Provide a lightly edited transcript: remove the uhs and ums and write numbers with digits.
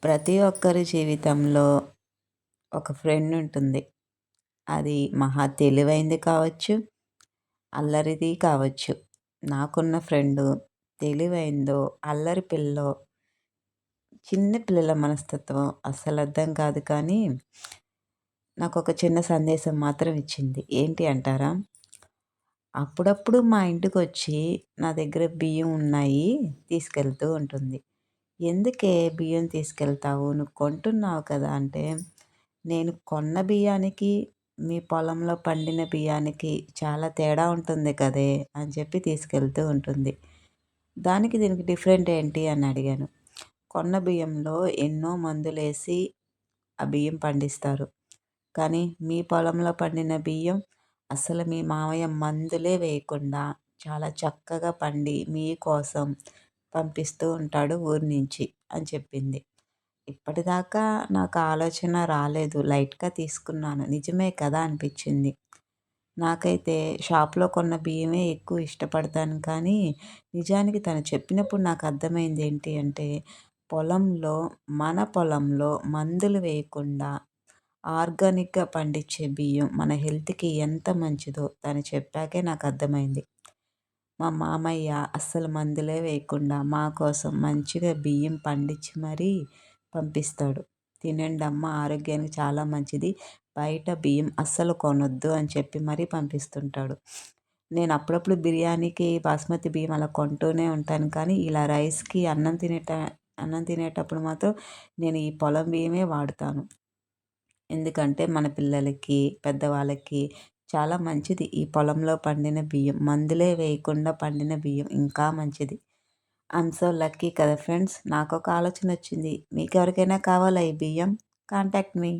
ప్రతి ఒక్కరి జీవితంలో ఒక ఫ్రెండ్ ఉంటుంది. అది మహా తెలివైంది కావచ్చు, అల్లరిది కావచ్చు. నాకున్న ఫ్రెండు తెలివైందో, అల్లరి పిల్లో, చిన్న పిల్లల మనస్తత్వం అస్సలర్థం కాదు కానీ, నాకొక చిన్న సందేశం మాత్రం ఇచ్చింది. ఏంటి అంటారా? అప్పుడప్పుడు మా ఇంటికొచ్చి నా దగ్గర బియ్యం ఉన్నాయి తీసుకెళ్తూ ఉంటుంది. ఎందుకే బియ్యం తీసుకెళ్తావు? నువ్వు కొంటున్నావు కదా! అంటే, నేను కొన్న బియ్యానికి, మీ పొలంలో పండిన బియ్యానికి చాలా తేడా ఉంటుంది కదే! అని చెప్పి తీసుకెళ్తూ ఉంటుంది. దానికి దీనికి డిఫరెంట్ ఏంటి అని అడిగాను. కొన్న బియ్యంలో ఎన్నో మందులేసి ఆ బియ్యం పండిస్తారు. కానీ మీ పొలంలో పండిన బియ్యం అసలు మీ మామయ్య మందులే వేయకుండా చాలా చక్కగా పండి మీకోసం పంపిస్తూ ఉంటాడు ఊరు నుంచి అని చెప్పింది. ఇప్పటిదాకా నాకు ఆలోచన రాలేదు. లైట్‌గా తీసుకున్నాను. నిజమే కదా అనిపించింది. నాకైతే షాప్‌లో కొన్న బియ్యమే ఎక్కువ ఇష్టపడతాను కానీ, నిజానికి తను చెప్పినప్పుడు నాకు అర్థమైంది ఏంటి అంటే, పొలంలో మన పొలంలో మందులు వేయకుండా ఆర్గానిక్‌గా పండించే బియ్యం మన హెల్త్‌కి ఎంత మంచిదో తను చెప్పాకే నాకు అర్థమైంది. మా మామయ్య అస్సలు మందులే వేయకుండా మా కోసం మంచిగా బియ్యం పండించి మరీ పంపిస్తాడు. తినండమ్మా ఆరోగ్యానికి చాలా మంచిది. బయట బియ్యం అస్సలు కొనొద్దు అని చెప్పి మరీ పంపిస్తుంటాడు. నేను అప్పుడప్పుడు బిర్యానీకి బాస్మతి బియ్యం అలా కొంటూనే ఉంటాను. కానీ ఇలా రైస్‌కి అన్నం తినేటప్పుడు మాత్రం నేను ఈ పొలం బియ్యమే వాడుతాను. ఎందుకంటే మన పిల్లలకి, పెద్దవాళ్ళకి చాలా మంచిది ఈ పొలంలో పండిన బియ్యం. మందులే వేయకుండా పండిన బియ్యం ఇంకా మంచిది. ఐయామ్ సో లక్కీ కదా ఫ్రెండ్స్! నాకొక ఆలోచనొచ్చింది. మీకెవరికైనా కావాలా ఈ బియ్యం? Contact me.